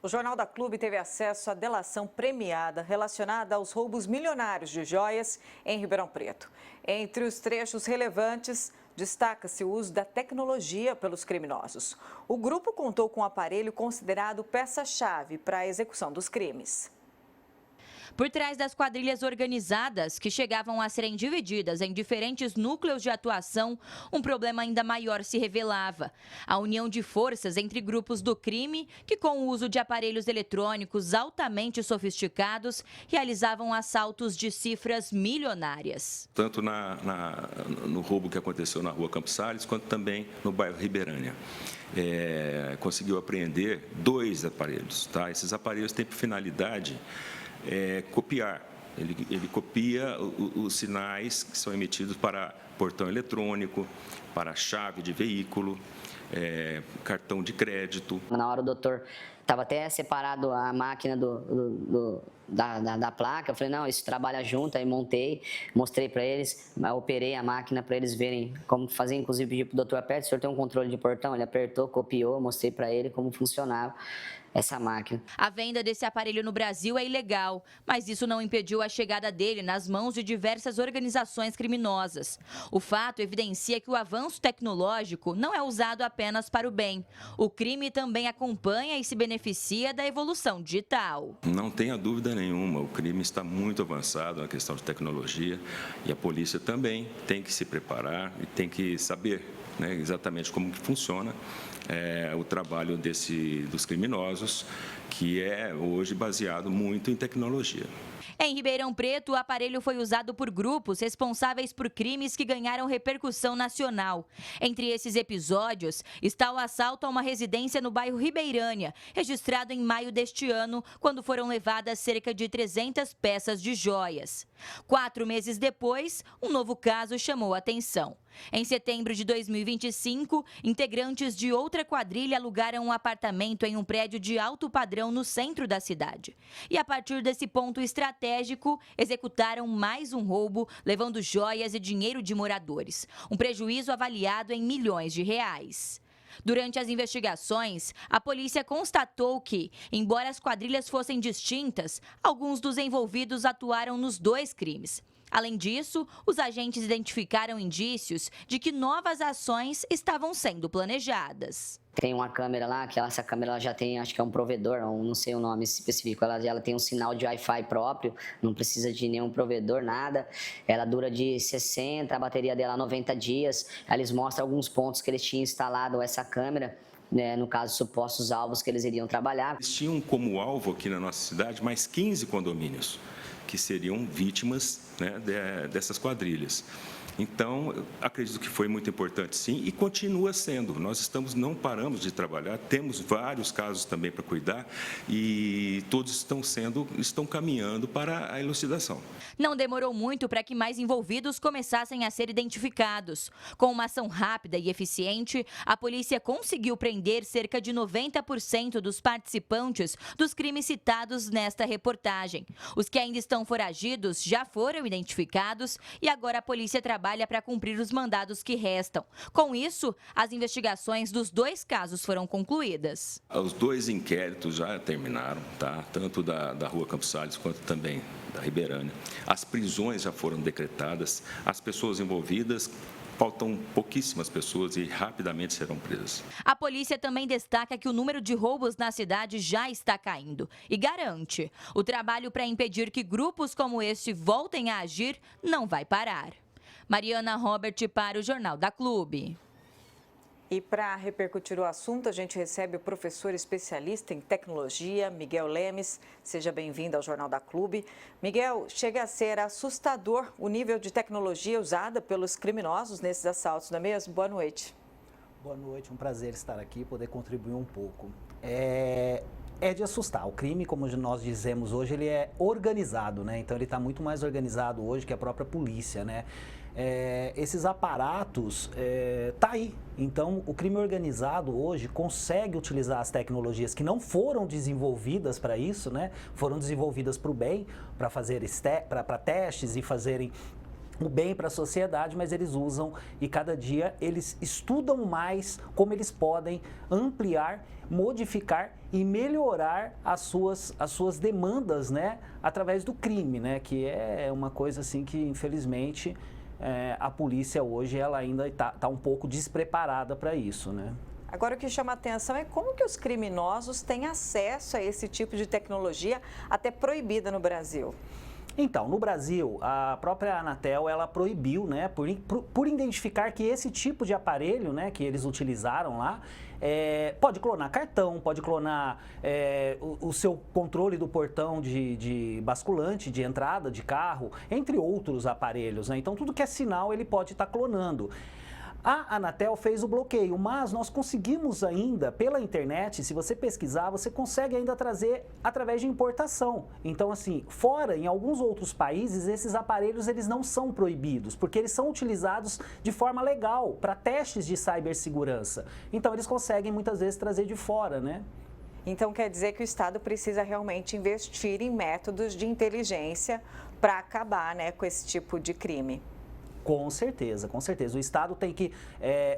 O Jornal da Clube teve acesso à delação premiada relacionada aos roubos milionários de joias em Ribeirão Preto. Entre os trechos relevantes, destaca-se o uso da tecnologia pelos criminosos. O grupo contou com um aparelho considerado peça-chave para a execução dos crimes. Por trás das quadrilhas organizadas, que chegavam a serem divididas em diferentes núcleos de atuação, um problema ainda maior se revelava: a união de forças entre grupos do crime que, com o uso de aparelhos eletrônicos altamente sofisticados, realizavam assaltos de cifras milionárias. Tanto no roubo que aconteceu na rua Campos Sales, quanto também no bairro Ribeirânia. Conseguiu apreender 2 aparelhos. Tá? Esses aparelhos têm por finalidade copiar. Ele copia os sinais que são emitidos para portão eletrônico, para chave de veículo, cartão de crédito. Na hora o doutor estava até separado a máquina da placa, eu falei, não, isso trabalha junto, aí mostrei para eles, operei a máquina para eles verem como fazer, inclusive pedi para o doutor, aperta, o senhor tem um controle de portão? Ele apertou, copiou, mostrei para ele como funcionava essa máquina. A venda desse aparelho no Brasil é ilegal, mas isso não impediu a chegada dele nas mãos de diversas organizações criminosas. O fato evidencia que o avanço tecnológico não é usado apenas para o bem. O crime também acompanha e se beneficia da evolução digital. Não tenha dúvida nenhuma, o crime está muito avançado na questão de tecnologia e a polícia também tem que se preparar e tem que saber, né, exatamente como que funciona o trabalho dos criminosos, que é hoje baseado muito em tecnologia. Em Ribeirão Preto, o aparelho foi usado por grupos responsáveis por crimes que ganharam repercussão nacional. Entre esses episódios está o assalto a uma residência no bairro Ribeirânia, registrado em maio deste ano, quando foram levadas cerca de 300 peças de joias. 4 meses depois, um novo caso chamou a atenção. Em setembro de 2025, integrantes de outra quadrilha alugaram um apartamento em um prédio de alto padrão no centro da cidade. E a partir desse ponto estratégico, executaram mais um roubo, levando joias e dinheiro de moradores. Um prejuízo avaliado em milhões de reais. Durante as investigações, a polícia constatou que, embora as quadrilhas fossem distintas, alguns dos envolvidos atuaram nos 2 crimes. Além disso, os agentes identificaram indícios de que novas ações estavam sendo planejadas. Tem uma câmera lá, que essa câmera ela já tem, acho que é um provedor, não sei o nome específico, ela tem um sinal de Wi-Fi próprio, não precisa de nenhum provedor, nada. Ela dura de 60, a bateria dela 90 dias. Eles mostram alguns pontos que eles tinham instalado essa câmera, né, no caso, supostos alvos que eles iriam trabalhar. Eles tinham como alvo aqui na nossa cidade mais 15 condomínios, que seriam vítimas, né, dessas quadrilhas. Então, acredito que foi muito importante, sim, e continua sendo. Nós não paramos de trabalhar, temos vários casos também para cuidar e todos estão caminhando para a elucidação. Não demorou muito para que mais envolvidos começassem a ser identificados. Com uma ação rápida e eficiente, a polícia conseguiu prender cerca de 90% dos participantes dos crimes citados nesta reportagem. Os que ainda estão foragidos já foram identificados e agora a polícia trabalha para cumprir os mandados que restam. Com isso, as investigações dos 2 casos foram concluídas. Os 2 inquéritos já terminaram, tá? Tanto da rua Campos Sales quanto também da Ribeirânia. As prisões já foram decretadas, as pessoas envolvidas, faltam pouquíssimas pessoas e rapidamente serão presas. A polícia também destaca que o número de roubos na cidade já está caindo e garante: o trabalho para impedir que grupos como este voltem a agir não vai parar. Mariana Robert para o Jornal da Clube. E para repercutir o assunto, a gente recebe o professor especialista em tecnologia, Miguel Lemes. Seja bem-vindo ao Jornal da Clube. Miguel, chega a ser assustador o nível de tecnologia usada pelos criminosos nesses assaltos, não é mesmo? Boa noite. Boa noite, um prazer estar aqui e poder contribuir um pouco. É de assustar. O crime, como nós dizemos hoje, ele é organizado, né? Então ele está muito mais organizado hoje que a própria polícia, né? Esses aparatos tá aí. Então o crime organizado hoje consegue utilizar as tecnologias que não foram desenvolvidas para isso, né? Foram desenvolvidas para o bem, para fazer para testes e fazerem o bem para a sociedade, mas eles usam e cada dia eles estudam mais como eles podem ampliar, modificar e melhorar as suas demandas, né, através do crime, né, que é uma coisa assim que infelizmente a polícia hoje ela ainda está um pouco despreparada para isso, né. Agora, o que chama a atenção é como que os criminosos têm acesso a esse tipo de tecnologia até proibida no Brasil. Então, no Brasil, a própria Anatel, ela proibiu, né, por identificar que esse tipo de aparelho, né, que eles utilizaram lá, pode clonar cartão, pode clonar o seu controle do portão de basculante, de entrada de carro, entre outros aparelhos, né? Então, tudo que é sinal, ele pode estar clonando. A Anatel fez o bloqueio, mas nós conseguimos ainda, pela internet, se você pesquisar, você consegue ainda trazer através de importação. Então, assim, fora, em alguns outros países, esses aparelhos eles não são proibidos, porque eles são utilizados de forma legal, para testes de cibersegurança. Então, eles conseguem muitas vezes trazer de fora, né? Então, quer dizer que o Estado precisa realmente investir em métodos de inteligência para acabar, né, com esse tipo de crime. Com certeza, com certeza. O Estado tem que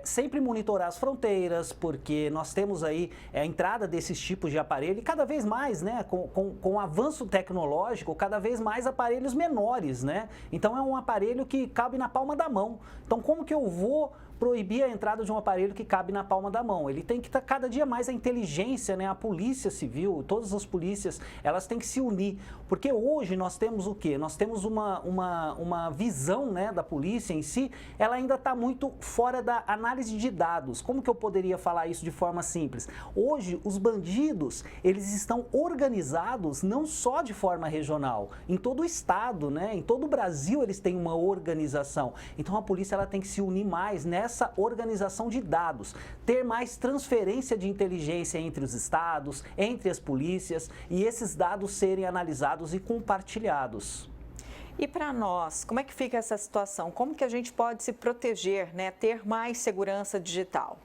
sempre monitorar as fronteiras, porque nós temos aí a entrada desses tipos de aparelho e cada vez mais, né, com o avanço tecnológico, cada vez mais aparelhos menores, né? Então é um aparelho que cabe na palma da mão. Então como que eu vou proibir a entrada de um aparelho que cabe na palma da mão? Ele tem que estar cada dia mais a inteligência, né? A polícia civil, todas as polícias, elas têm que se unir, porque hoje nós temos o quê? Nós temos uma visão, né, da polícia em si, ela ainda está muito fora da análise de dados. Como que eu poderia falar isso de forma simples? Hoje, os bandidos, eles estão organizados não só de forma regional, em todo o estado, né? Em todo o Brasil eles têm uma organização. Então a polícia ela tem que se unir mais nessa organização de dados, ter mais transferência de inteligência entre os estados, entre as polícias e esses dados serem analisados e compartilhados. E para nós, como é que fica essa situação? Como que a gente pode se proteger, né? Ter mais segurança digital?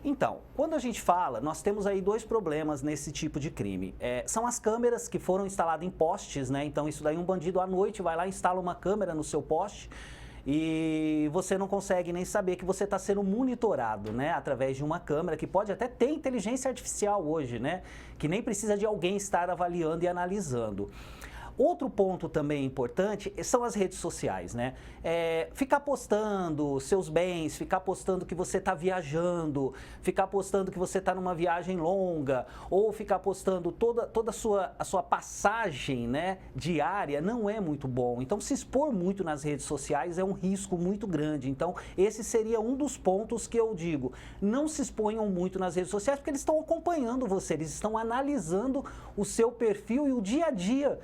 Então, quando a gente fala, nós temos aí dois problemas nesse tipo de crime. São as câmeras que foram instaladas em postes, né? Então, isso daí um bandido à noite vai lá e instala uma câmera no seu poste e você não consegue nem saber que você está sendo monitorado, né? Através de uma câmera que pode até ter inteligência artificial hoje, né? Que nem precisa de alguém estar avaliando e analisando. Outro ponto também importante são as redes sociais, né? Ficar postando seus bens, ficar postando que você está viajando, ficar postando que você está numa viagem longa, ou ficar postando toda a sua passagem, né, diária, não é muito bom. Então, se expor muito nas redes sociais é um risco muito grande. Então, esse seria um dos pontos que eu digo. Não se exponham muito nas redes sociais, porque eles estão acompanhando você, eles estão analisando o seu perfil e o dia a dia.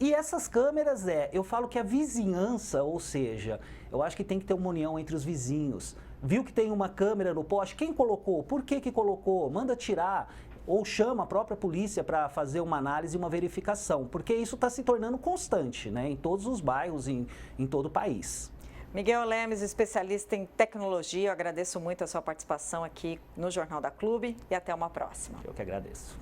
E essas câmeras eu falo que a vizinhança, ou seja, eu acho que tem que ter uma união entre os vizinhos. Viu que tem uma câmera no poste? Quem colocou? Por que colocou? Manda tirar ou chama a própria polícia para fazer uma análise e uma verificação, porque isso está se tornando constante, né, em todos os bairros, em todo o país. Miguel Lemes, especialista em tecnologia, eu agradeço muito a sua participação aqui no Jornal da Clube e até uma próxima. Eu que agradeço.